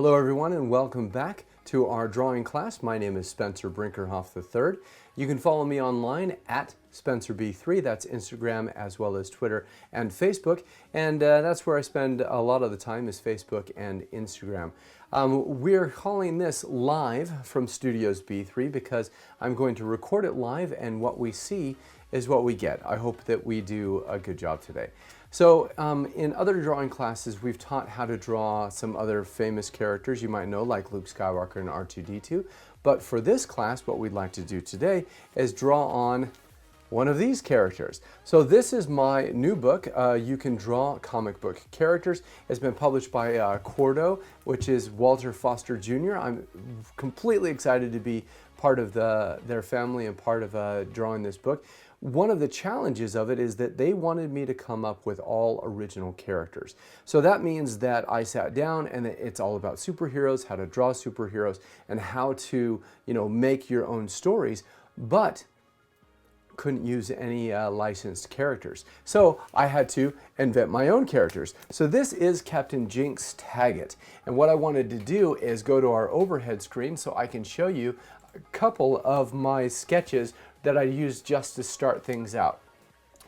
Hello everyone and welcome back to our drawing class. My name is Spencer Brinkerhoff III. You can follow me online at SpencerB3, that's Instagram as well as Twitter and Facebook, and that's where I spend a lot of the time is Facebook and Instagram. We're calling this live from Studios B3 because I'm going to record it live and what we see is what we get. I hope that we do a good job today. So in other drawing classes, we've taught how to draw some other famous characters you might know, like Luke Skywalker and R2-D2. But for this class, what we'd like to do today is draw on one of these characters. So this is my new book, You Can Draw Comic Book Characters. It's been published by Quarto, which is Walter Foster Jr. I'm completely excited to be part of their family and part of drawing this book. One of the challenges of it is that they wanted me to come up with all original characters. So that means that I sat down and it's all about superheroes, how to draw superheroes, and how to, make your own stories, but couldn't use any licensed characters. So I had to invent my own characters. So this is Captain Jinx Tagget. And what I wanted to do is go to our overhead screen so I can show you a couple of my sketches that I used just to start things out.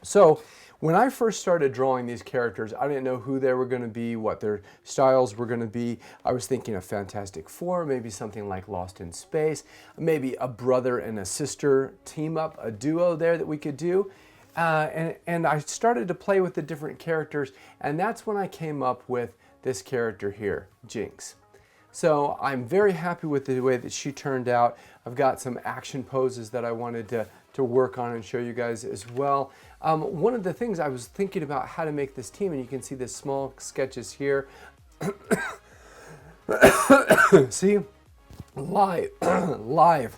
So when I first started drawing these characters, I didn't know who they were going to be, what their styles were going to be. I was thinking of Fantastic Four, maybe something like Lost in Space, maybe a brother and a sister team up, a duo there that we could do. And I started to play with the different characters, and that's when I came up with this character here, Jinx. So I'm very happy with the way that she turned out. I've got some action poses that I wanted to work on and show you guys as well. One of the things I was thinking about how to make this team, and you can see the small sketches here. See? Live.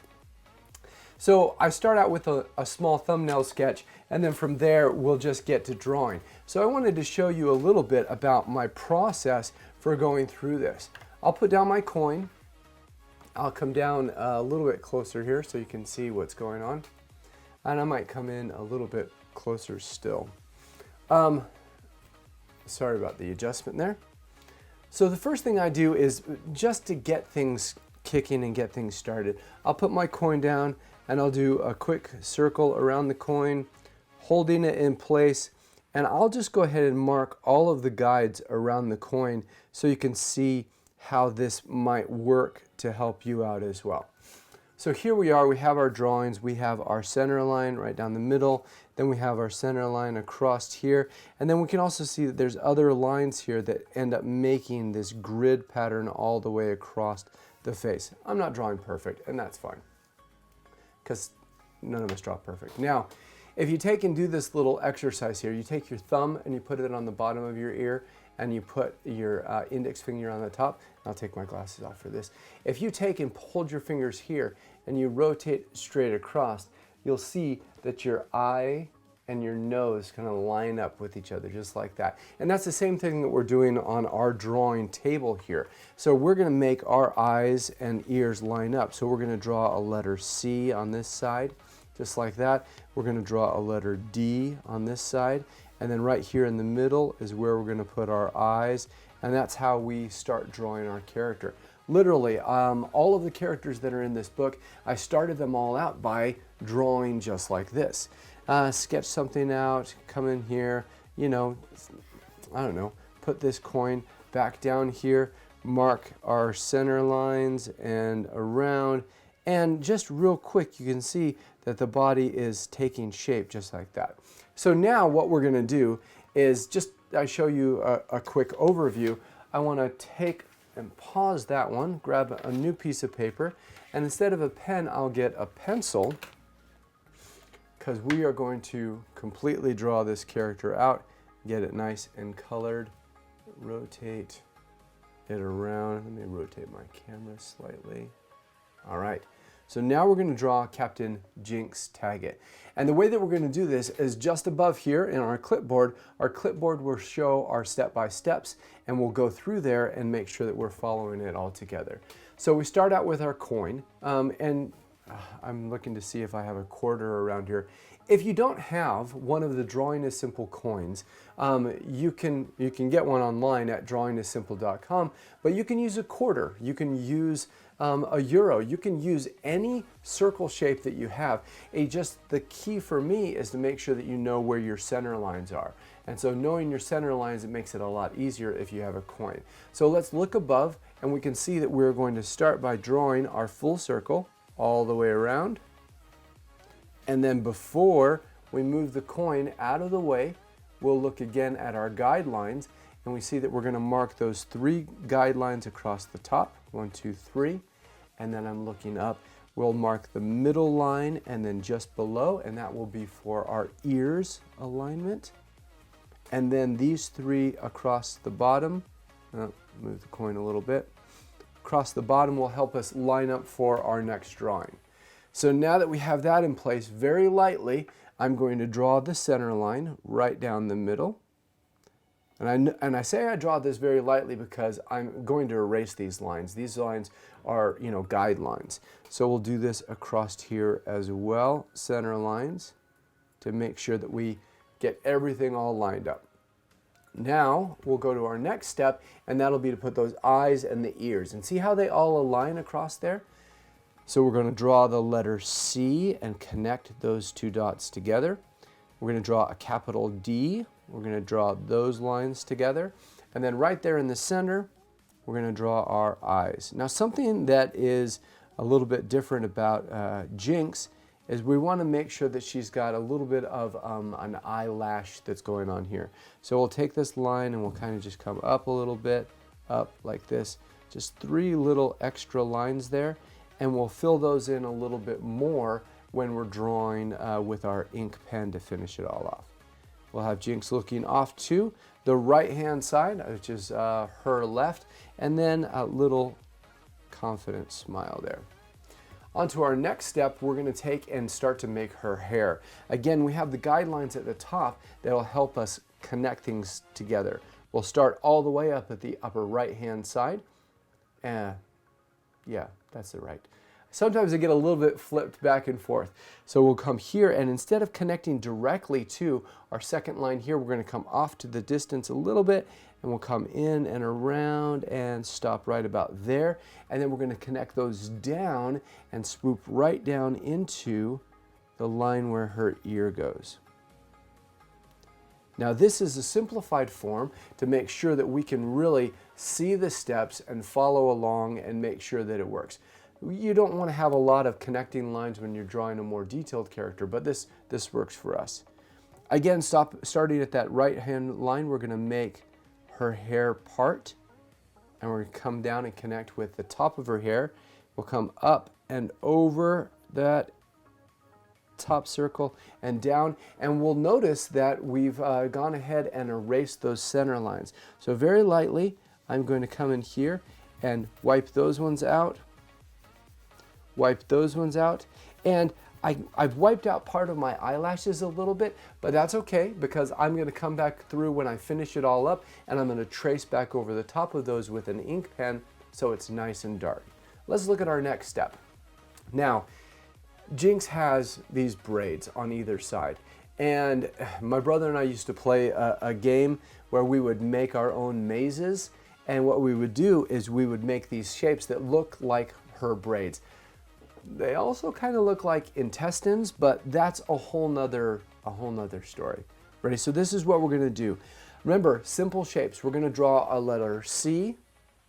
So I start out with a small thumbnail sketch, and then from there we'll just get to drawing. So I wanted to show you a little bit about my process for going through this. I'll put down my coin. I'll come down a little bit closer here so you can see what's going on. And I might come in a little bit closer still. Sorry about the adjustment there. So the first thing I do is just to get things kicking and get things started. I'll put my coin down and I'll do a quick circle around the coin, holding it in place. And I'll just go ahead and mark all of the guides around the coin so you can see how this might work to help you out as well. So here we are, we have our drawings, we have our center line right down the middle, then we have our center line across here, and then we can also see that there's other lines here that end up making this grid pattern all the way across the face. I'm not drawing perfect, and that's fine, because none of us draw perfect. Now, if you take and do this little exercise here, you take your thumb and you put it on the bottom of your ear, and you put your index finger on the top. I'll take my glasses off for this. If you take and hold your fingers here and you rotate straight across, you'll see that your eye and your nose kind of line up with each other just like that. And that's the same thing that we're doing on our drawing table here. So we're going to make our eyes and ears line up. So we're going to draw a letter C on this side, just like that. We're going to draw a letter D on this side. And then right here in the middle is where we're going to put our eyes, and that's how we start drawing our character. Literally, all of the characters that are in this book, I started them all out by drawing just like this. Sketch something out, come in here, I don't know, put this coin back down here, mark our center lines and around, and just real quick you can see that the body is taking shape just like that. So now what we're going to do is I show you a quick overview. I want to take and pause that one, grab a new piece of paper, and instead of a pen, I'll get a pencil because we are going to completely draw this character out, get it nice and colored, rotate it around. Let me rotate my camera slightly. All right. So now we're going to draw Captain Jinx Tagget. And the way that we're going to do this is just above here in our clipboard will show our step-by-steps, and we'll go through there and make sure that we're following it all together. So we start out with our coin, and I'm looking to see if I have a quarter around here. If you don't have one of the DrawingIsSimple coins, you can get one online at DrawingIsSimple.com, but you can use a quarter, you can use a euro, you can use any circle shape that you have. Just the key for me is to make sure that you know where your center lines are. And so knowing your center lines, it makes it a lot easier if you have a coin. So let's look above, and we can see that we're going to start by drawing our full circle all the way around. And then before we move the coin out of the way, we'll look again at our guidelines, and we see that we're going to mark those 3 guidelines across the top, 1, 2, 3, and then I'm looking up. We'll mark the middle line and then just below, and that will be for our ears alignment. And then these 3 across the bottom, move the coin a little bit, across the bottom will help us line up for our next drawing. So now that we have that in place, very lightly, I'm going to draw the center line right down the middle. And I say I draw this very lightly because I'm going to erase these lines. These lines are, guidelines. So we'll do this across here as well, center lines, to make sure that we get everything all lined up. Now we'll go to our next step, and that'll be to put those eyes and the ears. And see how they all align across there? So we're going to draw the letter C and connect those 2 dots together. We're going to draw a capital D. We're going to draw those lines together. And then right there in the center, we're going to draw our eyes. Now something that is a little bit different about Jinx is we want to make sure that she's got a little bit of an eyelash that's going on here. So we'll take this line and we'll kind of just come up a little bit, up like this. Just 3 little extra lines there, and we'll fill those in a little bit more when we're drawing with our ink pen to finish it all off. We'll have Jinx looking off to the right-hand side, which is her left, and then a little confident smile there. On to our next step, we're going to take and start to make her hair. Again, we have the guidelines at the top that will help us connect things together. We'll start all the way up at the upper right-hand side. Yeah, that's the right. Sometimes I get a little bit flipped back and forth. So we'll come here, and instead of connecting directly to our second line here, we're going to come off to the distance a little bit, and we'll come in and around and stop right about there. And then we're going to connect those down and swoop right down into the line where her ear goes. Now this is a simplified form to make sure that we can really see the steps and follow along and make sure that it works. You don't want to have a lot of connecting lines when you're drawing a more detailed character, but this works for us. Again, starting at that right hand line, we're going to make her hair part, and we're going to come down and connect with the top of her hair. We'll come up and over that top circle and down, and we'll notice that we've gone ahead and erased those center lines. So very lightly, I'm going to come in here and wipe those ones out, and I've wiped out part of my eyelashes a little bit, but that's okay because I'm going to come back through when I finish it all up, and I'm going to trace back over the top of those with an ink pen so it's nice and dark. Let's look at our next step. Now, Jinx has these braids on either side, and my brother and I used to play a game where we would make our own mazes, and what we would do is we would make these shapes that look like her braids. They also kind of look like intestines, but that's a whole nother story. Ready? So this is what we're going to do. Remember, simple shapes. We're going to draw a letter C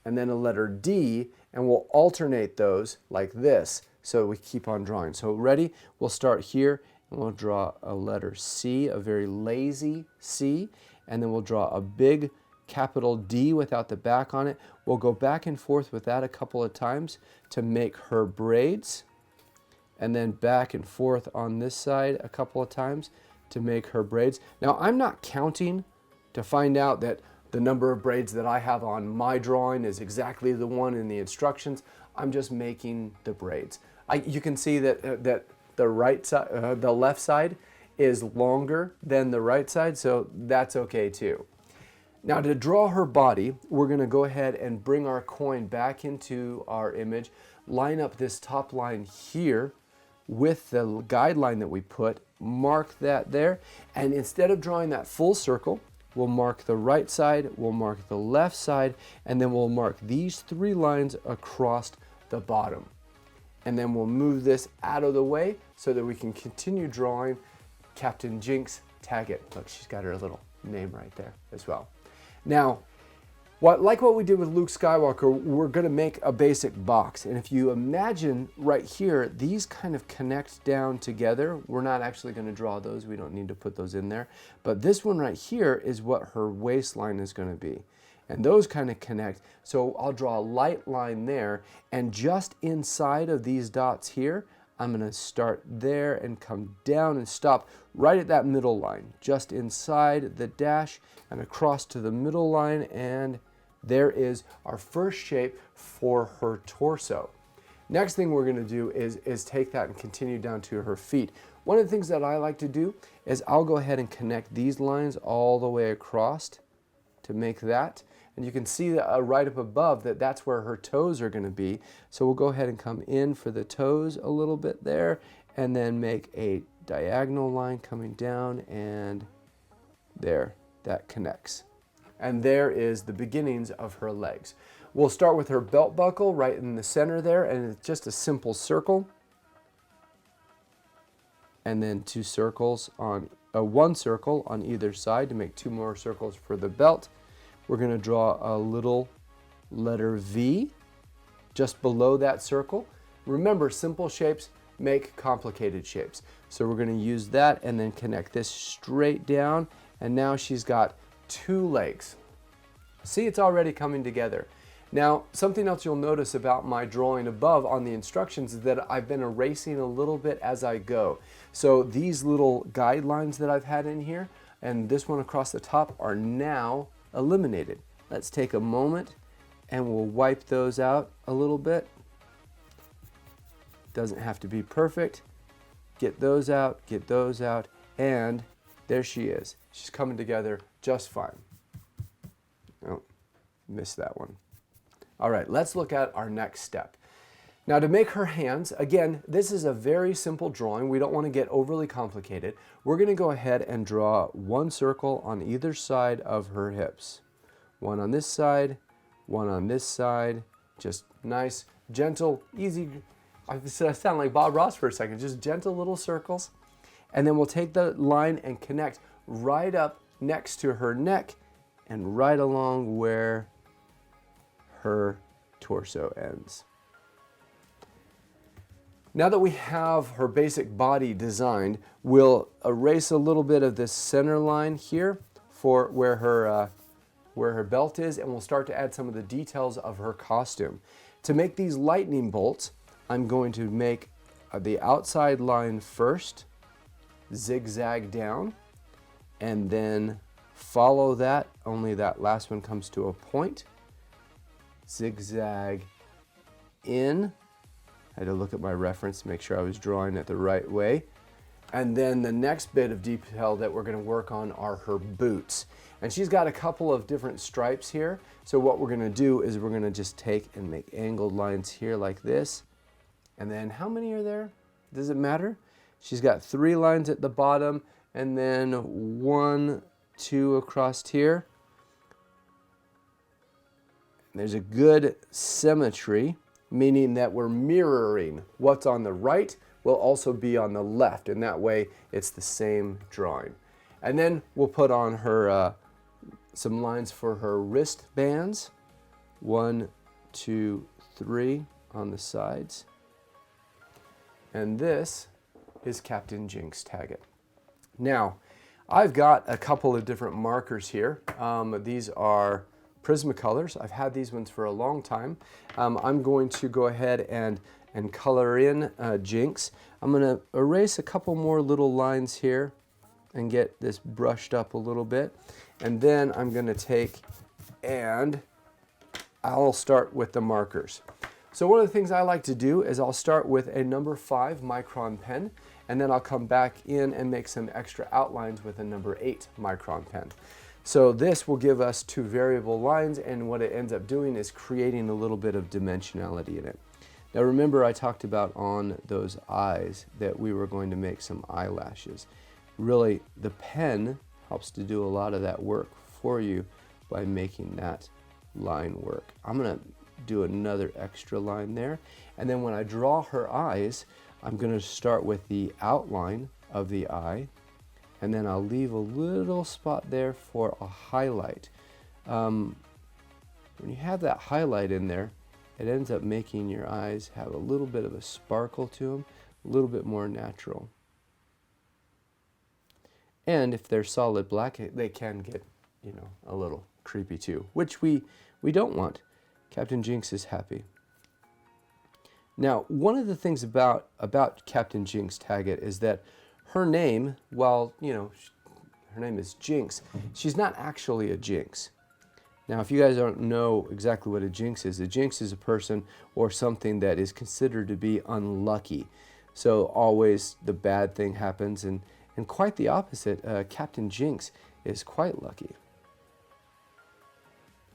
and then a letter D, and we'll alternate those like this so we keep on drawing. So ready? We'll start here, and we'll draw a letter C, a very lazy C, and then we'll draw a big capital D without the back on it. We'll go back and forth with that a couple of times to make her braids, and then back and forth on this side a couple of times to make her braids. Now I'm not counting to find out that the number of braids that I have on my drawing is exactly the one in the instructions. I'm just making the braids. You can see that the right side, the left side is longer than the right side, so that's okay too. Now to draw her body, we're going to go ahead and bring our coin back into our image, line up this top line here with the guideline that we put, mark that there, and instead of drawing that full circle, we'll mark the right side, we'll mark the left side, and then we'll mark these 3 lines across the bottom. And then we'll move this out of the way so that we can continue drawing Captain Jinx Tagget. Look, she's got her little name right there as well. Now, like what we did with Luke Skywalker, we're going to make a basic box. And if you imagine right here, these kind of connect down together. We're not actually going to draw those. We don't need to put those in there. But this one right here is what her waistline is going to be. And those kind of connect. So I'll draw a light line there. And just inside of these dots here, I'm going to start there and come down and stop right at that middle line. Just inside the dash and across to the middle line, and there is our first shape for her torso. Next thing we're going to do is take that and continue down to her feet. One of the things that I like to do is I'll go ahead and connect these lines all the way across to make that. And you can see that right up above that's where her toes are going to be. So we'll go ahead and come in for the toes a little bit there, and then make a diagonal line coming down, and there, that connects. And there is the beginnings of her legs. We'll start with her belt buckle right in the center there, and it's just a simple circle. And then 2 circles on, 1 circle on either side to make 2 more circles for the belt. We're going to draw a little letter V just below that circle. Remember, simple shapes make complicated shapes. So we're going to use that and then connect this straight down. And now she's got 2 legs. See, it's already coming together. Now, something else you'll notice about my drawing above on the instructions is that I've been erasing a little bit as I go. So these little guidelines that I've had in here and this one across the top are now eliminated. Let's take a moment and we'll wipe those out a little bit. Doesn't have to be perfect. Get those out, and there she is. She's coming together just fine. Oh, missed that one. All right, let's look at our next step. Now to make her hands, again, this is a very simple drawing. We don't want to get overly complicated. We're going to go ahead and draw 1 circle on either side of her hips. 1 on this side, 1 on this side. Just nice, gentle, easy. I sound like Bob Ross for a second. Just gentle little circles. And then we'll take the line and connect right up next to her neck and right along where her torso ends. Now that we have her basic body designed, we'll erase a little bit of this center line here for where her belt is, and we'll start to add some of the details of her costume. To make these lightning bolts, I'm going to make the outside line first, zigzag down, and then follow that, only that last one comes to a point, zigzag in. I had to look at my reference to make sure I was drawing it the right way. And then the next bit of detail that we're going to work on are her boots. And she's got a couple of different stripes here. So what we're going to do is we're going to just take and make angled lines here like this. And then how many are there? Does it matter? She's got 3 lines at the bottom and then 1, 2 across here. And there's a good symmetry, meaning that we're mirroring what's on the right will also be on the left, and that way it's the same drawing. And then we'll put on her some lines for her wristbands. 1, 2, 3 on the sides. And this is Captain Jinx Tagget. Now, I've got a couple of different markers here. These are Prismacolors. I've had these ones for a long time. I'm going to go ahead and color in Jinx. I'm going to erase a couple more little lines here and get this brushed up a little bit. And then I'm going to take and I'll start with the markers. So one of the things I like to do is I'll start with a number 5 micron pen, and then I'll come back in and make some extra outlines with a number 8 micron pen. So this will give us 2 variable lines, and what it ends up doing is creating a little bit of dimensionality in it. Now remember, I talked about on those eyes that we were going to make some eyelashes. Really, the pen helps to do a lot of that work for you by making that line work. I'm going to do another extra line there, and then when I draw her eyes, I'm going to start with the outline of the eye, and then I'll leave a little spot there for a highlight. When you have that highlight in there, it ends up making your eyes have a little bit of a sparkle to them, a little bit more natural. And if they're solid black, they can get, you know, a little creepy too, which we don't want. Captain Jinx is happy. Now, one of the things about Captain Jinx Tagget is that her name, while, you know, her name is Jinx, she's not actually a Jinx. Now, if you guys don't know exactly what a Jinx is a person or something that is considered to be unlucky. So always the bad thing happens, and quite the opposite. Captain Jinx is quite lucky.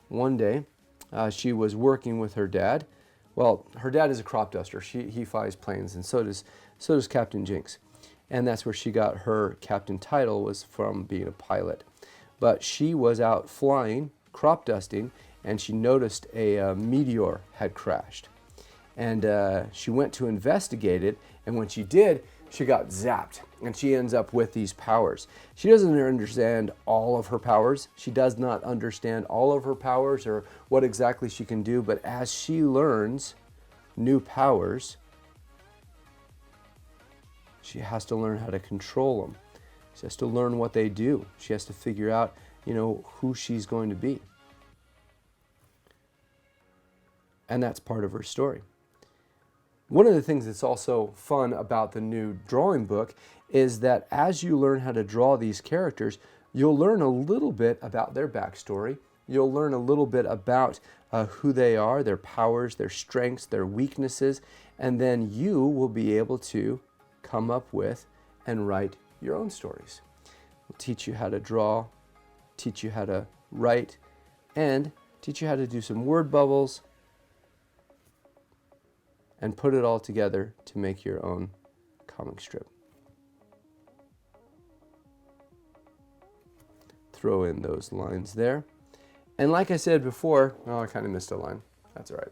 One day, she was working with her dad. Well, her dad is a crop duster. He flies planes, and so does Captain Jinx. And that's where she got her captain title, was from being a pilot. But she was out flying, crop dusting, and she noticed a meteor had crashed. And she went to investigate it, and when she did, she got zapped, and she ends up with these powers. She doesn't understand all of her powers. She does not understand all of her powers or what exactly she can do, but as she learns new powers, she has to learn how to control them. She has to learn what they do. She has to figure out, you know, who she's going to be. And that's part of her story. One of the things that's also fun about the new drawing book is that as you learn how to draw these characters, you'll learn a little bit about their backstory. You'll learn a little bit about who they are, their powers, their strengths, their weaknesses, and then you will be able to come up with and write your own stories. We'll teach you how to draw, teach you how to write, and teach you how to do some word bubbles, and put it all together to make your own comic strip. Throw in those lines there. And like I said before, oh, I kind of missed a line. That's all right.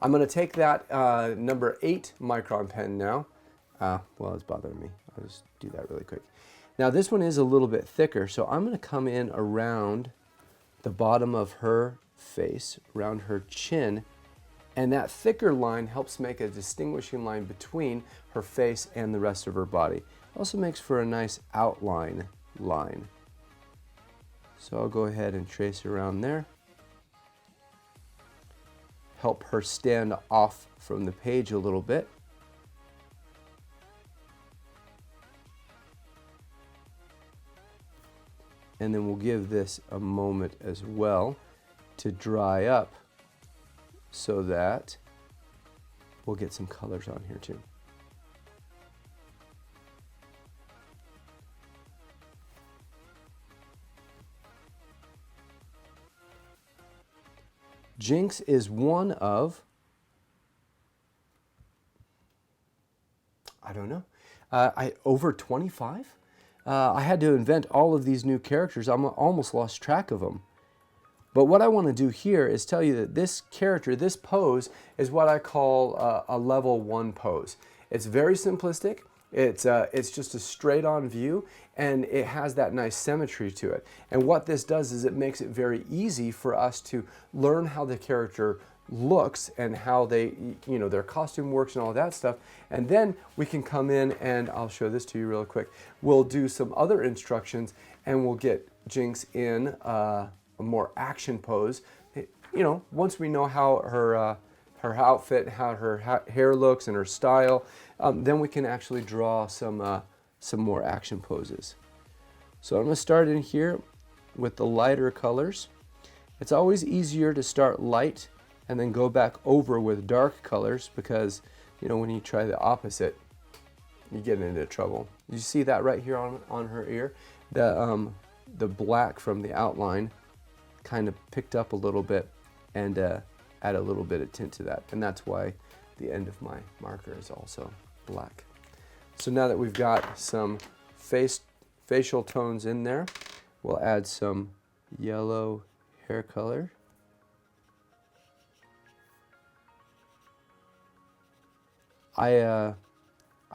I'm going to take that number 8 micron pen now. Well, it's bothering me. I'll just do that really quick. Now this one is a little bit thicker, so I'm going to come in around the bottom of her face, around her chin, and that thicker line helps make a distinguishing line between her face and the rest of her body. Also makes for a nice outline line. So I'll go ahead and trace around there. Help her stand off from the page a little bit. And then we'll give this a moment as well to dry up, so that we'll get some colors on here too. Jinx is one of, I don't know, over 25? I had to invent all of these new characters. I'm almost lost track of them. But what I want to do here is tell you that this character, this pose, is what I call a level 1 pose. It's very simplistic. It's just a straight-on view, and it has that nice symmetry to it. And what this does is it makes it very easy for us to learn how the character looks and how they, you know, their costume works and all that stuff. And then we can come in, and I'll show this to you real quick. We'll do some other instructions, and we'll get Jinx in a more action pose. You know, once we know how her outfit, how her hair looks and her style, then we can actually draw some more action poses. So I'm going to start in here with the lighter colors. It's always easier to start light and then go back over with dark colors, because, you know, when you try the opposite, you get into trouble. You see that right here on her ear? The black from the outline kind of picked up a little bit and add a little bit of tint to that. And that's why the end of my marker is also black. So now that we've got some facial tones in there, we'll add some yellow hair color. I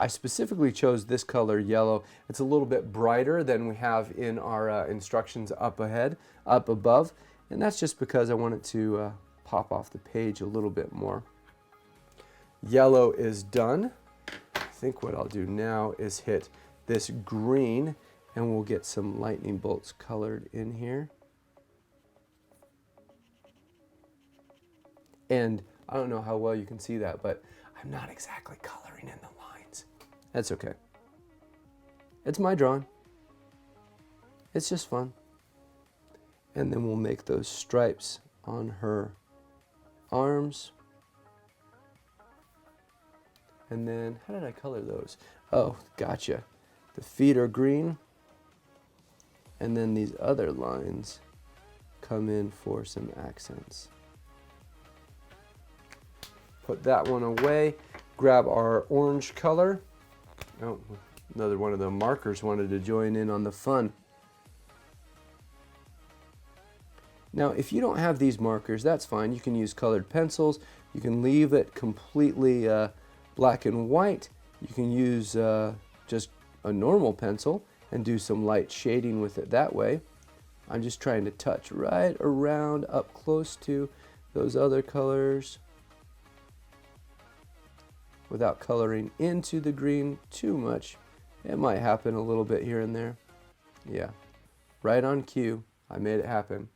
specifically chose this color, yellow. It's a little bit brighter than we have in our instructions up above, and that's just because I want it to pop off the page a little bit more. Yellow is done. I think what I'll do now is hit this green, and we'll get some lightning bolts colored in here. And I don't know how well you can see that, but I'm not exactly coloring in the lines. That's okay. It's my drawing. It's just fun. And then we'll make those stripes on her arms. And then, how did I color those? Oh, gotcha. The feet are green. And then these other lines come in for some accents. Put that one away. Grab our orange color. Oh, another one of the markers wanted to join in on the fun. Now, if you don't have these markers, that's fine. You can use colored pencils. You can leave it completely black and white. You can use just a normal pencil and do some light shading with it that way. I'm just trying to touch right around up close to those other colors without coloring into the green too much. It might happen a little bit here and there. Yeah, right on cue. I made it happen.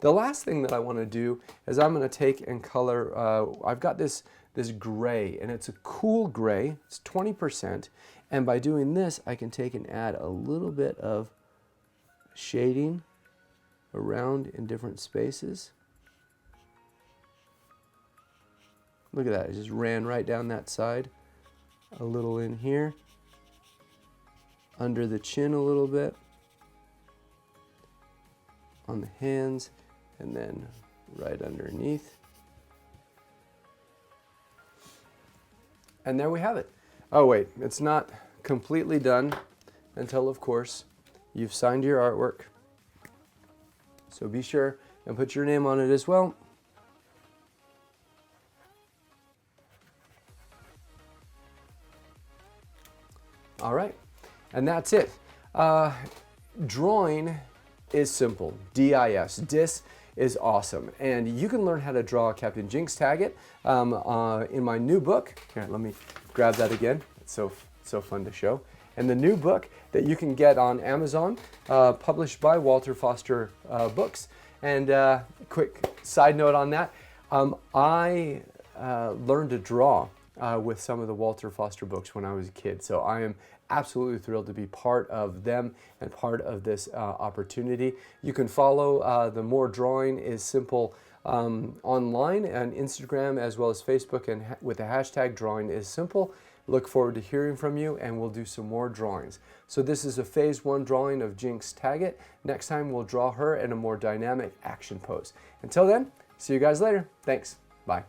The last thing that I want to do is I'm going to take and color, I've got this gray, and it's a cool gray. It's 20%. And by doing this, I can take and add a little bit of shading around in different spaces. Look at that, it just ran right down that side. A little in here. Under the chin a little bit. On the hands, and then right underneath. And there we have it. Oh wait, it's not completely done until, of course, you've signed your artwork. So be sure and put your name on it as well. All right, and that's it. Drawing is simple, D-I-S. Dis is awesome, and you can learn how to draw Captain Jinx Tagget in my new book. Here, let me grab that again. It's so fun to show. And the new book that you can get on Amazon, published by Walter Foster Books. And quick side note on that, I learned to draw with some of the Walter Foster books when I was a kid. So I am absolutely thrilled to be part of them and part of this opportunity. You can follow the More Drawing is Simple online on Instagram as well as Facebook, and with the hashtag Drawing is Simple. Look forward to hearing from you, and we'll do some more drawings. So this is a phase 1 drawing of Jinx Tagget. Next time we'll draw her in a more dynamic action pose. Until then, see you guys later. Thanks. Bye.